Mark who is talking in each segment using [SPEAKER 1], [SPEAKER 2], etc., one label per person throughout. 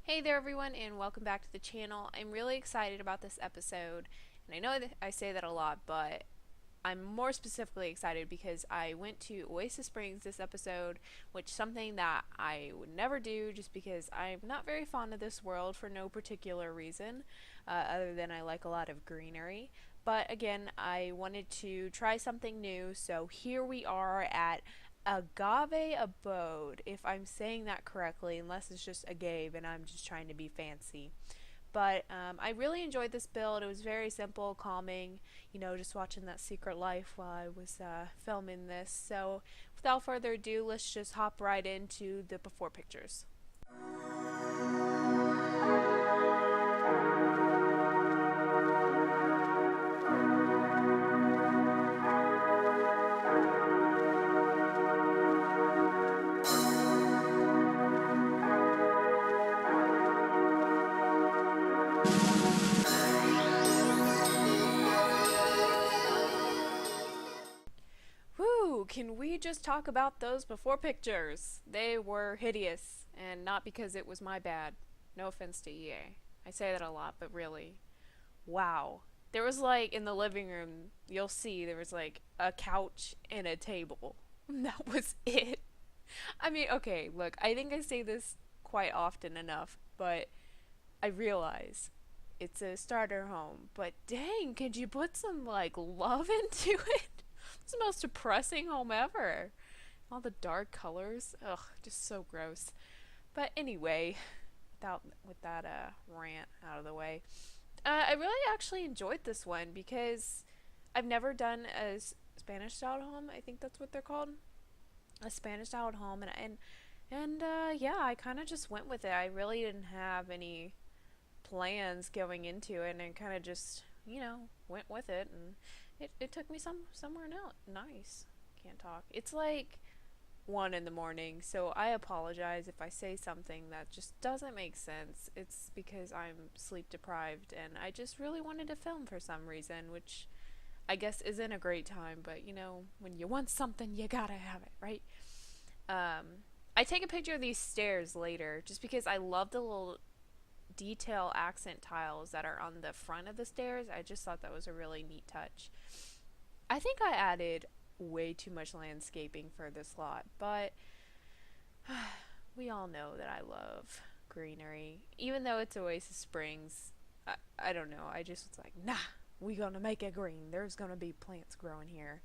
[SPEAKER 1] Hey there everyone and welcome back to the channel. I'm really excited about this episode, and I know that I say that a lot, but I'm more specifically excited because I went to Oasis Springs this episode, which is something that I would never do just because I'm not very fond of this world for no particular reason, other than I like a lot of greenery. But again, I wanted to try something new, so here we are at Agave Abode, if I'm saying that correctly, unless it's just Agave and I'm just trying to be fancy. But I really enjoyed this build. It was very simple, calming, just watching that secret life while I was filming this. So without further ado, let's just hop right into the before pictures. Whew, can we just talk about those before pictures? They were hideous, and not because it was my bad. No offense to EA. I say that a lot, but really, wow. There was like in the living room, you'll see there was like a couch and a table. That was it. I mean, okay, look, I think I say this quite often enough, but I realize it's a starter home, but dang, could you put some like love into it? It's the most depressing home ever. All the dark colors, ugh, just so gross. But anyway, with that rant out of the way, I really actually enjoyed this one because I've never done a Spanish style home. I think that's what they're called, a Spanish style home, and yeah, I kind of just went with it. I really didn't have any plans going into it, and I kind of just went with it, and it took me somewhere now nice. Can't talk. It's like 1 in the morning, so I apologize if I say something that just doesn't make sense. It's because I'm sleep deprived and I just really wanted to film for some reason, which I guess isn't a great time, but when you want something, you gotta have it, right? I take a picture of these stairs later just because I love the little detail accent tiles that are on the front of the stairs. I just thought that was a really neat touch. I think I added way too much landscaping for this lot, but we all know that I love greenery. Even though it's Oasis Springs, I don't know. I just was like, nah, we gonna make it green. There's gonna be plants growing here.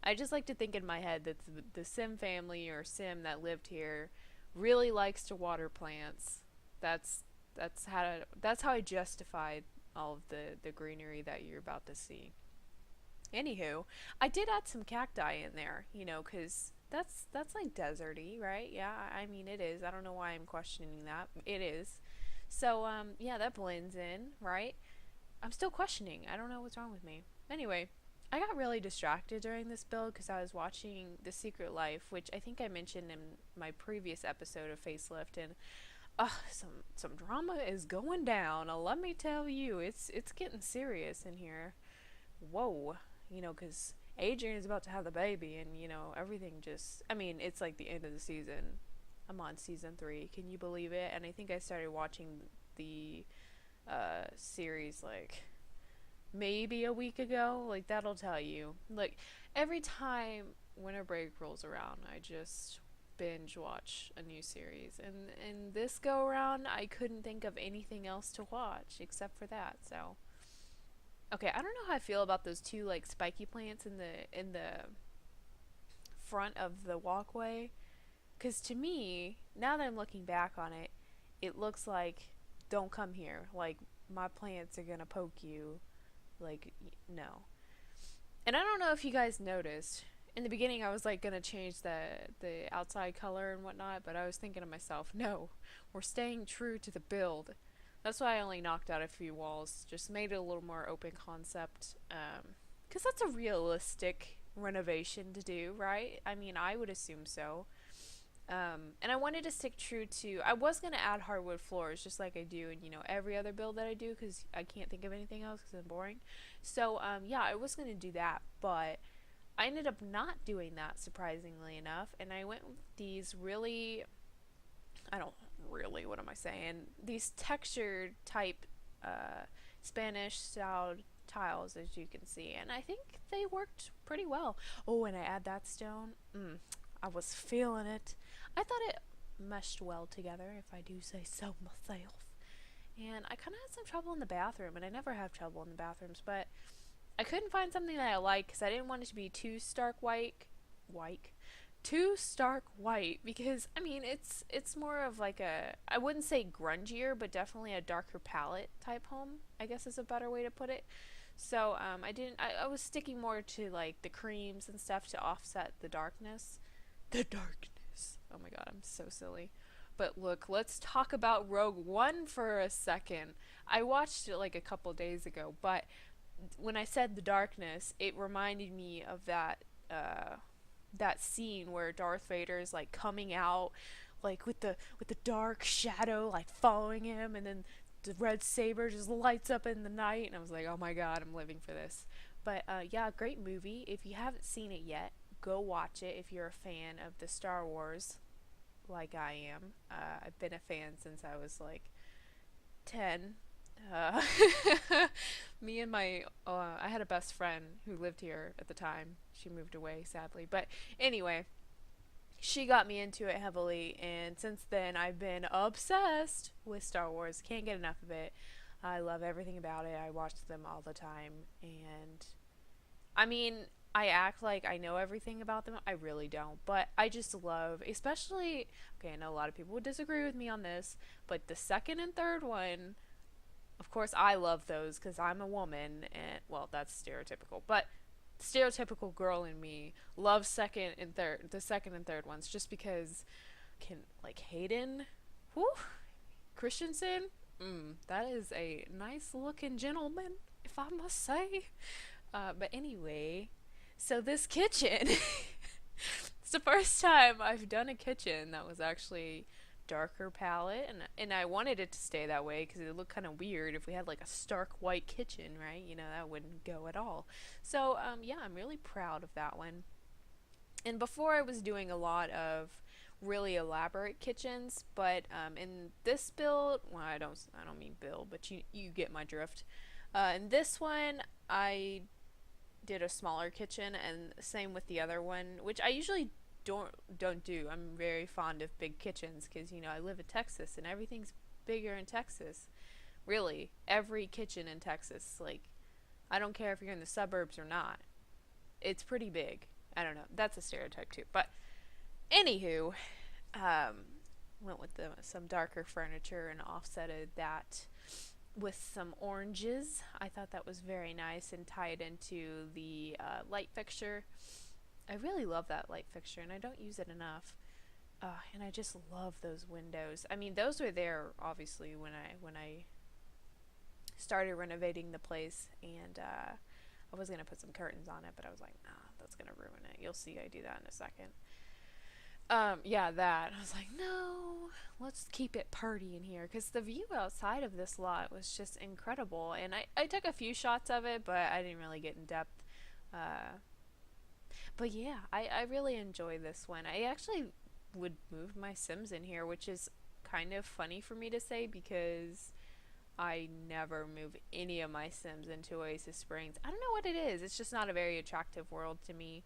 [SPEAKER 1] I just like to think in my head that the Sim family or Sim that lived here really likes to water plants. That's that's how I justified all of the greenery that you're about to see. Anywho, I did add some cacti in there, because that's like deserty, right? Yeah, I mean it is. I don't know why I'm questioning that. It is. So yeah, that blends in, right? I'm still questioning. I don't know what's wrong with me. Anyway, I got really distracted during this build because I was watching The Secret Life, which I think I mentioned in my previous episode of Facelift, and some drama is going down. Let me tell you, it's getting serious in here. Whoa, because Adrian is about to have the baby, and everything just. I mean, it's like the end of the season. I'm on season 3. Can you believe it? And I think I started watching the series like maybe a week ago. Like that'll tell you. Like every time winter break rolls around, I just binge watch a new series, and this go around I couldn't think of anything else to watch except for that. So okay, I don't know how I feel about those two like spiky plants in the front of the walkway, because to me, now that I'm looking back on it, it looks like don't come here, like my plants are gonna poke you, like no. And I don't know if you guys noticed, in the beginning I was like gonna change the outside color and whatnot, but I was thinking to myself, no, we're staying true to the build. That's why I only knocked out a few walls, just made it a little more open concept, because that's a realistic renovation to do, right? I mean, I would assume so. And I wanted to stick true to. I was gonna add hardwood floors, just like I do in every other build that I do, because I can't think of anything else because I'm boring. So yeah, I was gonna do that, but I ended up not doing that, surprisingly enough, and I went with these really, I don't really, what am I saying? These textured type Spanish style tiles, as you can see, and I think they worked pretty well. Oh, and I add that stone. I was feeling it. I thought it meshed well together, if I do say so myself. And I kind of had some trouble in the bathroom, and I never have trouble in the bathrooms, but I couldn't find something that I like because I didn't want it to be too stark too stark white, because I mean it's more of like a, I wouldn't say grungier, but definitely a darker palette type home, I guess is a better way to put it. So I was sticking more to like the creams and stuff to offset the darkness. The darkness. Oh my god, I'm so silly. But look, let's talk about Rogue One for a second. I watched it like a couple days ago, but when I said the darkness, it reminded me of that scene where Darth Vader is like coming out like with the dark shadow like following him, and then the red saber just lights up in the night, and I was like, "Oh my god, I'm living for this." But yeah, great movie. If you haven't seen it yet, go watch it if you're a fan of the Star Wars like I am. I've been a fan since I was like 10. Uh, Me and my, I had a best friend who lived here at the time. She moved away, sadly. But anyway, she got me into it heavily, and since then I've been obsessed with Star Wars. Can't get enough of it. I love everything about it. I watch them all the time, and I mean, I act like I know everything about them. I really don't, but I just love, especially, okay, I know a lot of people would disagree with me on this, but the second and third one, of course, I love those because I'm a woman, and well, that's stereotypical, but stereotypical girl in me loves the second and third ones, just because can like Hayden, whew, Christensen, that is a nice looking gentleman, if I must say. But anyway, so this kitchen, it's the first time I've done a kitchen that was actually darker palette, and I wanted it to stay that way because it looked kind of weird if we had like a stark white kitchen, right? You know, that wouldn't go at all. So yeah, I'm really proud of that one. And before I was doing a lot of really elaborate kitchens, but in this build, well, I don't mean build, but you get my drift. In this one, I did a smaller kitchen, and same with the other one, which I usually don't do. I'm very fond of big kitchens because, you know, I live in Texas and everything's bigger in Texas. Really, every kitchen in Texas, like, I don't care if you're in the suburbs or not, it's pretty big. I don't know. That's a stereotype too. But anywho, um, went with some darker furniture and offsetted that with some oranges. I thought that was very nice and tied into the light fixture. I really love that light fixture, and I don't use it enough. And I just love those windows. I mean, those were there obviously when I started renovating the place, and I was gonna put some curtains on it, but I was like, nah, that's gonna ruin it. You'll see I do that in a second. Yeah, that. I was like, no, let's keep it purty in here, because the view outside of this lot was just incredible, and I took a few shots of it, but I didn't really get in depth. But yeah, I really enjoy this one. I actually would move my Sims in here, which is kind of funny for me to say because I never move any of my Sims into Oasis Springs. I don't know what it is. It's just not a very attractive world to me.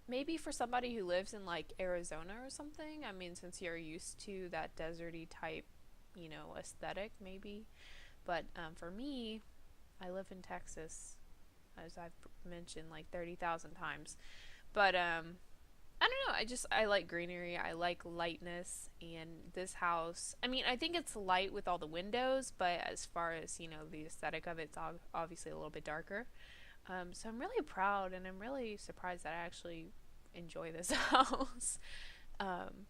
[SPEAKER 1] Maybe for somebody who lives in like Arizona or something. I mean, since you're used to that deserty type, you know, aesthetic, maybe. But for me, I live in Texas, as I've mentioned like 30,000 times. But I don't know, I like greenery, I like lightness, and this house, I mean, I think it's light with all the windows, but as far as, you know, the aesthetic of it, it's obviously a little bit darker. So I'm really proud, and I'm really surprised that I actually enjoy this house. Um,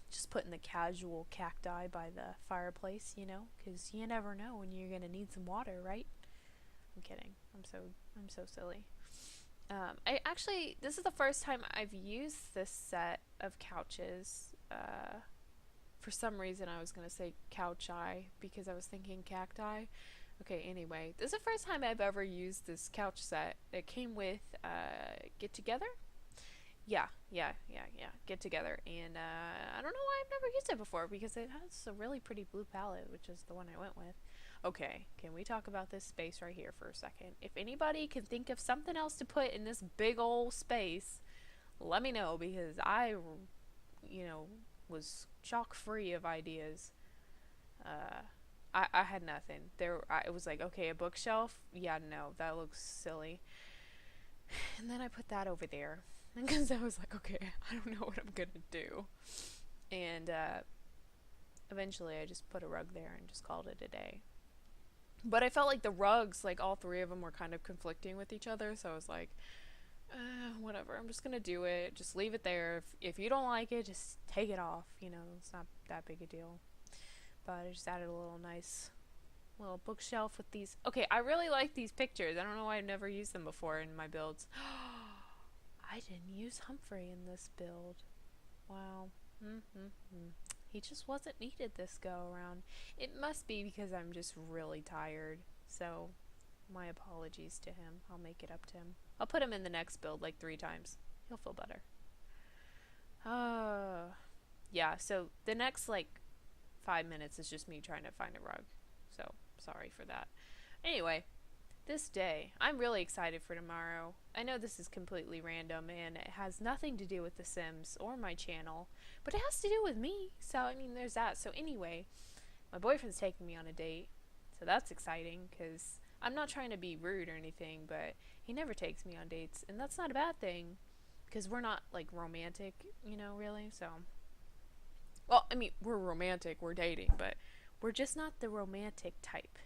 [SPEAKER 1] just putting the casual cacti by the fireplace, you know, because you never know when you're gonna need some water, right? I'm kidding. I'm so silly. I actually, this is the first time I've used this set of couches. For some reason I was gonna say couch-eye because I was thinking cacti. Okay, anyway, this is the first time I've ever used this couch set. It came with Get Together? Yeah, get together. And I don't know why I've never used it before, because it has a really pretty blue palette, which is the one I went with. Okay, can we talk about this space right here for a second? If anybody can think of something else to put in this big old space, let me know, because I, you know, was chock free of ideas. Uh, I had nothing. It was like, okay, a bookshelf? Yeah, no, that looks silly. And then I put that over there. Because I was like, okay, I don't know what I'm gonna do. And eventually I just put a rug there and just called it a day. But I felt like the rugs, like all three of them were kind of conflicting with each other. So I was like, whatever, I'm just gonna do it. Just leave it there. If you don't like it, just take it off. You know, it's not that big a deal. But I just added a little nice little bookshelf with these. Okay, I really like these pictures. I don't know why I've never used them before in my builds. I didn't use Humphrey in this build. Wow. He just wasn't needed this go around. It must be because I'm just really tired. So, my apologies to him. I'll make it up to him. I'll put him in the next build like 3 times. He'll feel better. Yeah, so the next like 5 minutes is just me trying to find a rug. So, sorry for that. Anyway, this day, I'm really excited for tomorrow. I know this is completely random and it has nothing to do with The Sims or my channel, but it has to do with me. So, I mean, there's that. So, anyway, my boyfriend's taking me on a date. So, that's exciting because I'm not trying to be rude or anything, but he never takes me on dates. And that's not a bad thing because we're not like romantic, you know, really. So, well, I mean, we're romantic, we're dating, but we're just not the romantic type.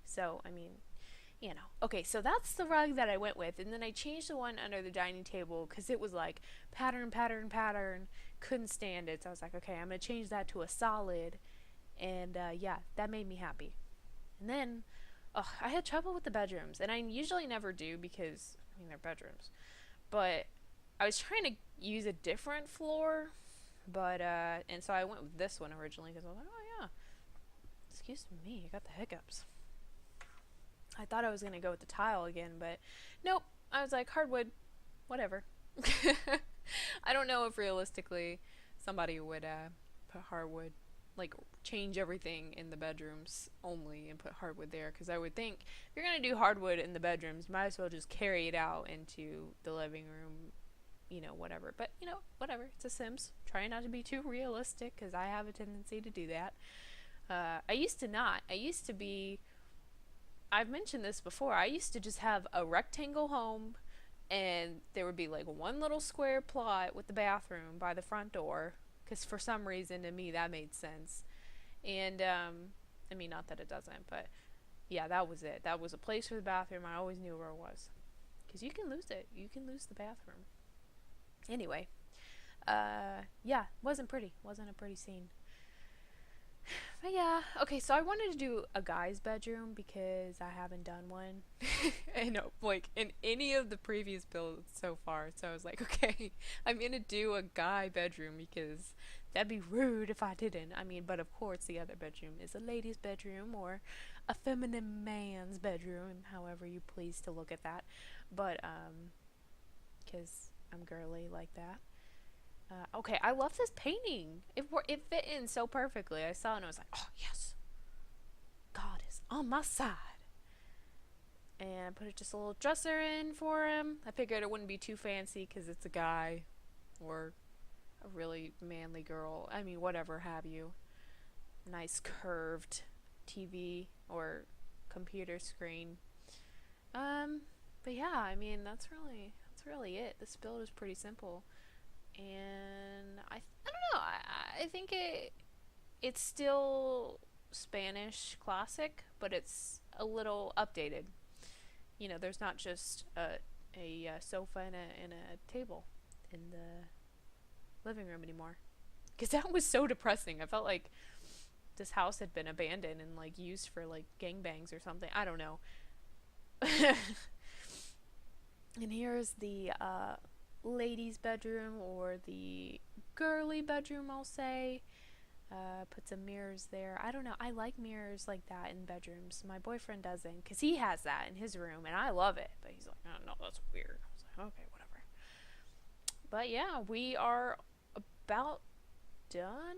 [SPEAKER 1] So, I mean, you know. Okay, so that's the rug that I went with. And then I changed the one under the dining table because it was like pattern, pattern, pattern. Couldn't stand it. So I was like, okay, I'm going to change that to a solid. And yeah, that made me happy. And then, I had trouble with the bedrooms. And I usually never do because, I mean, they're bedrooms. But I was trying to use a different floor. But, and so I went with this one originally because I was like, oh yeah. Excuse me, I got the hiccups. I thought I was going to go with the tile again, but nope. I was like, hardwood, whatever. I don't know if realistically somebody would put hardwood, like change everything in the bedrooms only and put hardwood there, because I would think if you're going to do hardwood in the bedrooms, might as well just carry it out into the living room, you know, whatever. But, you know, whatever. It's a Sims. Try not to be too realistic, because I have a tendency to do that. I used to not. I used to be... I've mentioned this before. I used to just have a rectangle home, and there would be like one little square plot with the bathroom by the front door, because for some reason to me that made sense. And I mean, not that it doesn't, but yeah, that was it. That was a place for the bathroom. I always knew where it was, because you can lose it. You can lose the bathroom. Anyway, yeah, wasn't pretty. Wasn't a pretty scene. But yeah, okay, so I wanted to do a guy's bedroom because I haven't done one. I know, like, in any of the previous builds so far. So I was like, okay, I'm gonna do a guy bedroom because that'd be rude if I didn't. I mean, but of course the other bedroom is a lady's bedroom or a feminine man's bedroom, however you please to look at that. But, because I'm girly like that. Okay, I love this painting. It fit in so perfectly. I saw it and I was like, oh, yes. God is on my side. And I put just a little dresser in for him. I figured it wouldn't be too fancy because it's a guy or a really manly girl. I mean, whatever have you. Nice curved TV or computer screen. But yeah, I mean, that's really it. This build is pretty simple. And I don't know, I think it's still Spanish classic, but it's a little updated. You know, there's not just a sofa and a table in the living room anymore. Because that was so depressing. I felt like this house had been abandoned and like used for like gangbangs or something. I don't know. And here's the ladies' bedroom, or the girly bedroom, I'll say. Put some mirrors there. I don't know. I like mirrors like that in bedrooms. My boyfriend doesn't, because he has that in his room, and I love it. But he's like, oh, no, that's weird. I was like, okay, whatever. But yeah, we are about done,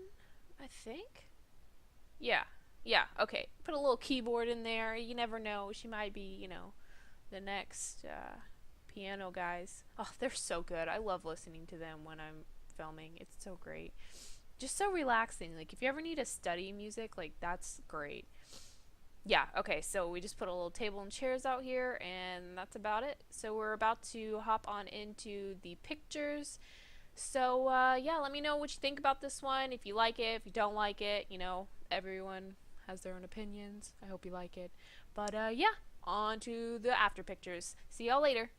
[SPEAKER 1] I think. Yeah. Yeah, okay. Put a little keyboard in there. You never know. She might be, the next piano guys. Oh, they're so good. I love listening to them when I'm filming. It's so great. Just so relaxing. Like, if you ever need to study music, like, that's great. Yeah, okay, so we just put a little table and chairs out here, and that's about it. So we're about to hop on into the pictures. So, yeah, let me know what you think about this one. If you like it, if you don't like it, everyone has their own opinions. I hope you like it. But, yeah, on to the after pictures. See y'all later.